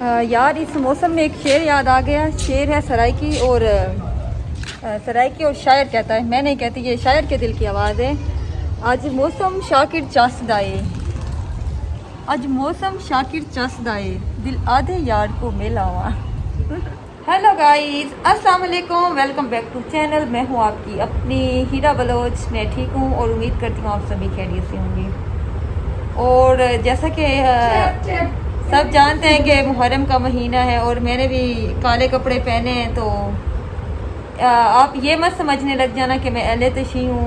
यार इस मौसम में एक शेर याद आ गया। शेर है सराइकी और सराइकी और शायर कहता है, मैं नहीं कहती, ये शायर के दिल की आवाज़ है। आज मौसम शाकिर चासदाए, आज मौसम शाकिर चासदाए, दिल आधे यार को मिला हुआ। हेलो गाइस, अस्सलाम वालेकुम, वेलकम बैक टू चैनल। मैं हूँ आपकी अपनी हीरा बलोच। मैं ठीक हूँ और उम्मीद करती हूँ आप सभी खैरियत से होंगे। और जैसा कि सब जानते हैं कि मुहर्रम का महीना है और मैंने भी काले कपड़े पहने हैं, तो आप ये मत समझने लग जाना कि मैं अहले तशी हूँ।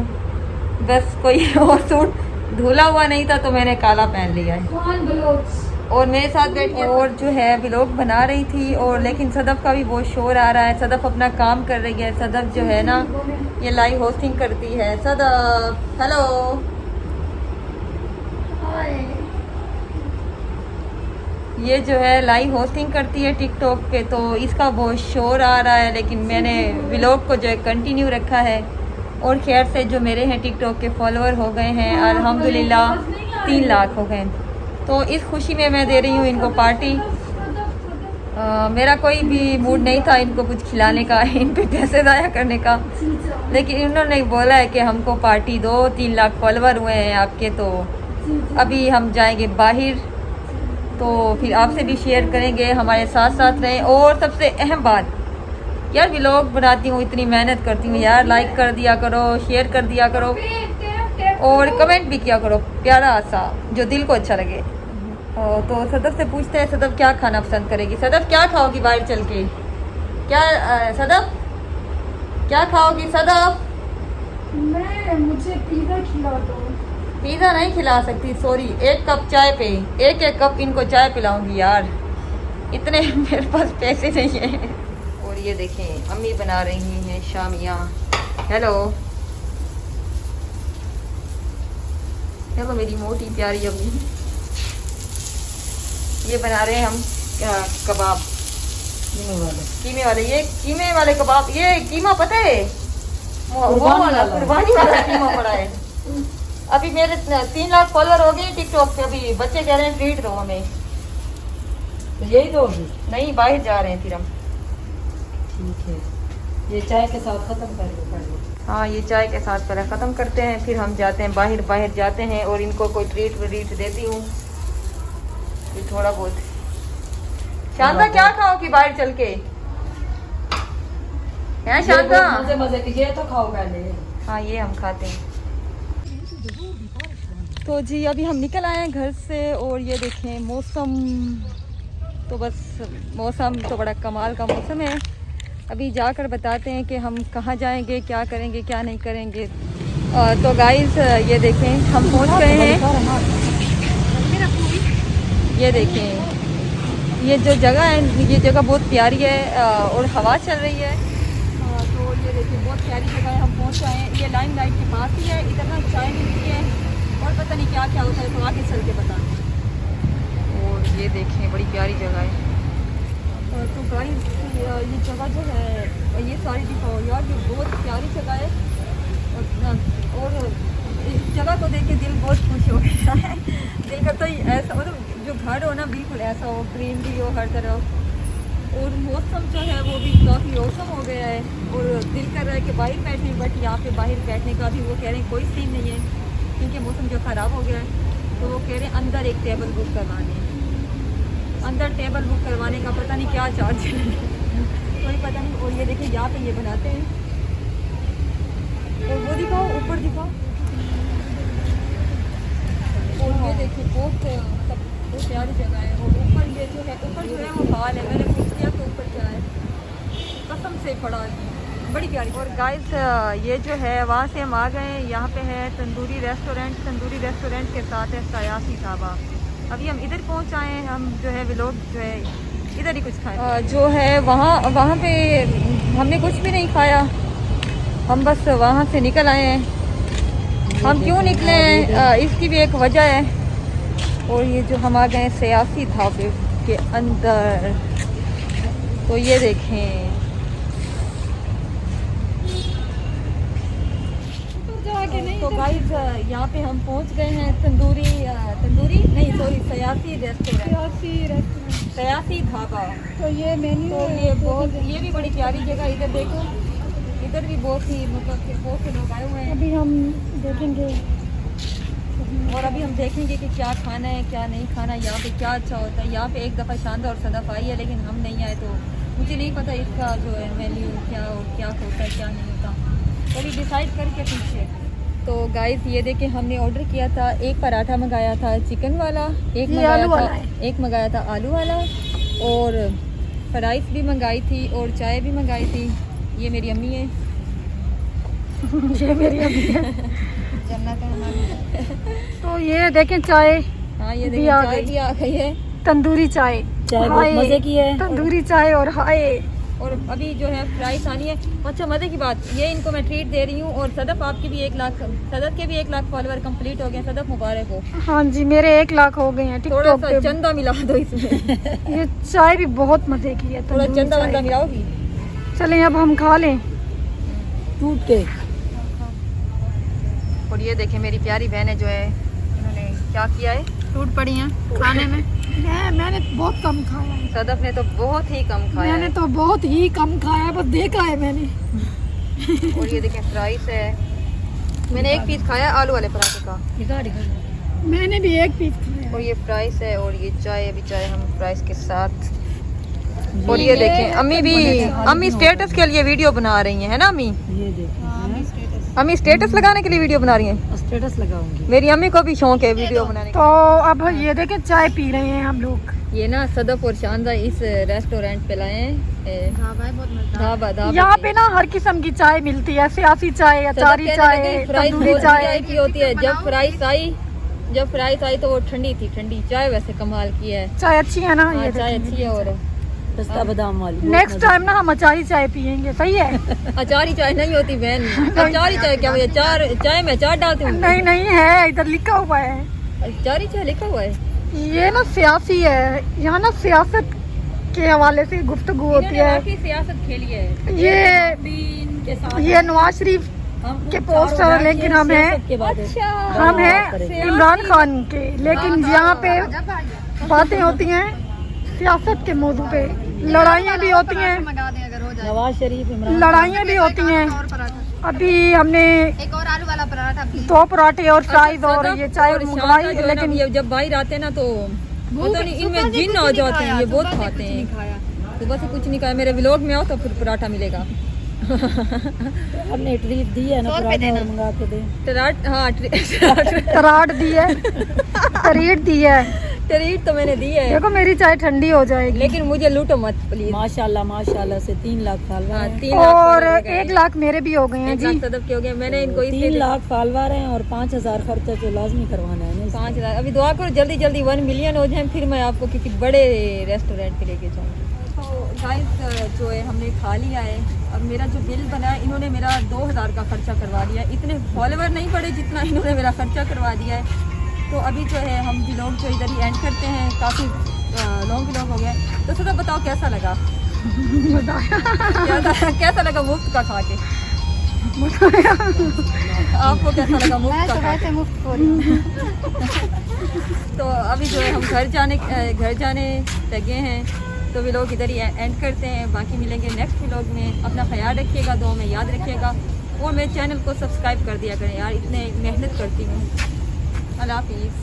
बस कोई और सूट धुला हुआ नहीं था तो मैंने काला पहन लिया है। और मेरे साथ बैठ के और जो है व्लॉग बना रही थी, और लेकिन सदफ का भी बहुत शोर आ रहा है। सदफ अपना काम कर रही है। सदफ जो है ना, ये लाइव होस्टिंग करती है। सदफ हेलो, ये जो है लाइव होस्टिंग करती है टिकटॉक पे, तो इसका बहुत शोर आ रहा है। लेकिन मैंने व्लॉग को जो है कंटिन्यू रखा है। और खैर से जो मेरे हैं टिकटॉक के फॉलोअर हो गए हैं अल्हम्दुलिल्लाह 3 लाख हो गए। तो इस खुशी में मैं दे रही हूँ इनको पार्टी। मेरा कोई भी मूड नहीं था इनको कुछ खिलाने का, इन पे पैसे ज़ाया करने का, लेकिन इन्होंने बोला है कि हमको पार्टी दो, 3 लाख फॉलोअर हुए हैं आपके, तो अभी हम जाएंगे बाहर, तो फिर आपसे भी शेयर करेंगे, हमारे साथ साथ रहें। और सबसे अहम बात यार, व्लॉग बनाती हूँ, इतनी मेहनत करती हूँ यार, लाइक कर दिया करो, शेयर कर दिया करो और कमेंट भी किया करो प्यारा सा, जो दिल को अच्छा लगे। तो सदफ से पूछते हैं सदफ क्या खाना पसंद करेगी। सदफ क्या खाओगी बाहर चल के? क्या सदफ क्या खाओगी? सदफ मुझे पिज़्ज़ा खिला दो। पिज़्ज़ा नहीं खिला सकती, सॉरी। 1 कप चाय पे 1 कप इनको चाय पिलाऊंगी यार, इतने मेरे पास पैसे नहीं है। और ये देखें अम्मी बना रही हैं शामिया। हेलो हेलो मेरी मोटी प्यारी अम्मी। ये बना रहे हैं हम कबाब, कीमे वाले। ये कीमे वाले कबाब, ये कीमा पता है वो वाला कुर्बानी वाला कीमा पड़ा है। अभी मेरे 3 लाख फॉलोअर हो गए टिकटॉक पे। अभी बच्चे कह रहे हैं ट्रीट दो हमें, तो यही दोगी? नहीं बाहर जा रहे हैं फिर हम। ठीक है, ये चाय के साथ खत्म कर दो पहले। हाँ, ये चाय के साथ पहले ख़त्म करते हैं, फिर हम जाते हैं बाहर जाते हैं और इनको कोई ट्रीट व्रीट देती हूँ थोड़ा बहुत। शांता क्या खाओगी बाहर चल के? हैं शांता? मजे मजे की, ये तो खाओ पहले। हाँ, ये हम खाते हैं। तो जी अभी हम निकल आए हैं घर से, और ये देखें मौसम, तो बस मौसम तो बड़ा कमाल का मौसम है। अभी जाकर बताते हैं कि हम कहाँ जाएंगे, क्या करेंगे, क्या नहीं करेंगे। तो गाइस ये देखें हम पहुँच गए हैं। ये देखें ये जो जगह है, ये जगह बहुत प्यारी है और हवा चल रही है। तो ये देखें बहुत प्यारी जगह है, हम पहुँच आए हैं। ये लाइन लाइट के पास ही है, इधर ना चाय मिलती है और पता नहीं क्या क्या होता है, तो आगे चल के बता। और ये देखें बड़ी प्यारी जगह है। तो गाइस ये जगह जो है, ये सारी दिखाओ यार, ये बहुत प्यारी जगह है। और इस जगह को देख के दिल बहुत खुश हो गया है। दिल करता ही ऐसा, मतलब जो घर हो ना बिल्कुल ऐसा हो, ग्रीनरी हो हर तरफ। और मौसम जो है वो भी काफ़ी औसम हो गया है, और दिल कर रहा है कि बाहर बैठे, बट यहाँ पे बाहर बैठने का भी वो कह रहे हैं कोई सीन नहीं है, क्योंकि मौसम जो ख़राब हो गया है। तो वो कह रहे हैं अंदर एक टेबल बुक करवाने, अंदर टेबल बुक करवाने का पता नहीं क्या चार्ज है कोई पता नहीं। और ये देखिए यहाँ पे ये बनाते हैं, और वो दिखाओ, ऊपर दिखाओ। और ये देखिए बहुत प्यारी जगह है। और ऊपर ये जो है, ऊपर जो है वो हॉल है। मैंने पूछ लिया कि ऊपर क्या है, कसम से पड़ा है, बड़ी प्यारी। और गाइस ये जो है वहाँ से हम आ गए, यहाँ पे है तंदूरी रेस्टोरेंट। तंदूरी रेस्टोरेंट के साथ है सयासी ढाबा। अभी हम इधर पहुँच आए हैं। हम जो है व्लॉग जो है इधर ही कुछ खाए जो है, वहाँ पे हमने कुछ भी नहीं खाया, हम बस वहाँ से निकल आए हैं। हम क्यों निकले हैं इसकी भी एक वजह है। और ये जो हम आ गए हैं सयासी ढाबे के अंदर, तो ये देखें तो गाइस यहाँ पे हम पहुँच गए हैं तंदूरी नहीं सॉरी सयासी रेस्टोरेंट, सयासी ढाबा। तो ये मेन्यू तो ये भी बड़ी प्यारी जगह, इधर देखो, इधर भी बहुत ही मतलब कि बहुत से लोग आए हुए हैं। अभी हम देखेंगे। और अभी हम देखेंगे कि क्या खाना है क्या नहीं खाना, यहाँ पे क्या अच्छा होता है। यहाँ पे एक दफ़ा शानदार और सदफ आई है लेकिन हम नहीं आए, तो मुझे नहीं पता इसका जो है मेन्यू क्या होता है क्या नहीं होता, तो अभी डिसाइड करके पीछे। तो गाइस ये देखें, हमने ऑर्डर किया था, एक पराठा मंगाया था चिकन वाला, एक मंगाया था आलू वाला, और फ्राइज भी मंगाई थी और चाय भी मंगाई थी। ये मेरी अम्मी है ये मेरी अम्मी है। जन्नत है हमारी। तो ये देखें चाय, हाँ ये भी देखें आ चाय गई। भी आ गई है, तंदूरी चाय चाय बहुत मजे की है। तंदूरी चाय और हाय। और अभी जो है फ्राइस आनी है। अच्छा मज़े की बात, ये इनको मैं ट्रीट दे रही हूँ। और सदफ आपकी भी 1 लाख, सदफ के भी 1 लाख फॉलोवर कंप्लीट हो गए। सदफ मुबारक हो, हाँ जी मेरे 1 लाख हो गए हैं थोड़ा टिकटॉक सा पे। चंदा मिला दो इसमें। ये चाय भी बहुत मजे की है, थोड़ा तंदूरी चंदा चाय। वंदा मिलाओगी? चलें अब हम खा लें। टूट के और ये देखें मेरी प्यारी बहनें जो है, इन्होंने क्या किया है, टूट पड़ी हैं खाने में। मैंने बहुत कम खाया है। सदफ ने तो बहुत ही कम खाया मैंने है। तो बहुत ही कम खाया है, बस देखा है मैंने। और ये देखें फ्राइस है, मैंने 1 पीस खाया आलू वाले पराठे का, मैंने भी 1 पीस खाया और ये फ्राइस है। और ये चाय, अभी चाय हम फ्राइस के साथ। और ये देखें अम्मी स्टेटस के लिए वीडियो बना रही हैं, है ना अम्मी? ये देखिए अम्मी स्टेटस लगाने के लिए वीडियो बना रही हैं। स्टेटस लगाऊंगी। मेरी अम्मी को भी शौक है वीडियो बनाने तो अब ये देखें चाय पी रहे हैं हम लोग। का। ये ना सदफ और शानदार इस रेस्टोरेंट पे लाए हैं, ढाबा यहाँ पे ना हर किस्म की चाय मिलती है, सियासी चाय, अचारी चाय, तंदूरी चाय। की होती है। जब फ्राइस आई तो वो ठंडी थी, ठंडी चाय वैसे कमाल की है। चाय अच्छी है ना? हाँ, ये चाय अच्छी है। और पिस्ता बादाम वाली। नेक्स्ट टाइम ना हम अचारी चाय पियेंगे, सही है? अचारी चाय नहीं होती बहन, अचारी चाय क्या होती है? चाय में अचार डालते हूँ। नहीं है, इधर लिखा हुआ है अचारी चाय लिखा हुआ है। ये ना सियासी है, यहाँ ना सियासत के हवाले से गुफ्तगू होती है। काफी सियासत खेली है ये नवाज शरीफ के पोस्टर, लेकिन हम हैं हम हैं इमरान खान के, लेकिन यहाँ पे बातें होती हैं सियासत के मौजू पे, लड़ाइयाँ भी होती हैं, नवाज शरीफ इमरान लड़ाइयाँ भी होती हैं। अभी हमने एक और आलू वाला पराठा प्लीज। 2 पराठे और फ्राइज और ये चाय मंगवाई, लेकिन ये जब बाहर आते हैं ना तो पता नहीं इनमें जिन आ जाते हैं, ये बहुत खाते हैं। सुबह से कुछ नहीं खाया। मेरे व्लॉग में आओ तो फिर पराठा मिलेगा। हमने ट्रीट दी है ना, पराठा और मंगा के दे। तराट दी है, तरीट दी है। ट्रीट तो मैंने दी है, देखो मेरी चाय ठंडी हो जाएगी। लेकिन मुझे लूटो मत प्लीज। माशाल्लाह से 3 लाख फॉलोवर हैं। 3 लाख और follower हो गए। 1 लाख मेरे भी हो गए हैं 1 जी। लाख सदफ के हो गए। मैंने इनको 3 लाख फॉलोवर हैं और 5000 खर्चा जो लाजमी करवाना है ना। 5000। अभी दुआ करो जल्दी 1 मिलियन हो जाए, फिर मैं आपको किसी बड़े रेस्टोरेंट पे लेके जाऊँ। तो गाइस जो है हमने खा लिया है। अब मेरा जो बिल बना है, इन्होंने मेरा 2000 का खर्चा करवा दिया है। इतने फॉलोवर नहीं पड़े जितना इन्होंने मेरा खर्चा करवा दिया है। तो अभी जो है हम व्लॉग जो इधर ही एंड करते हैं, काफ़ी लॉन्ग व्लॉग हो गया। तो सदा बताओ कैसा लगा? कैसा लगा मुफ्त का खा के? आपको कैसा लगा मुफ्त का खा के? मुफ्त हो रही। तो अभी जो है हम घर जाने लगे हैं, तो व्लॉग इधर ही एंड करते हैं। बाकी मिलेंगे नेक्स्ट व्लॉग में। अपना ख्याल रखिएगा, दुआ में याद रखिएगा, और मेरे चैनल को सब्सक्राइब कर दिया करें यार, इतने मेहनत करती हूँ। अल्लाह हाफिज़।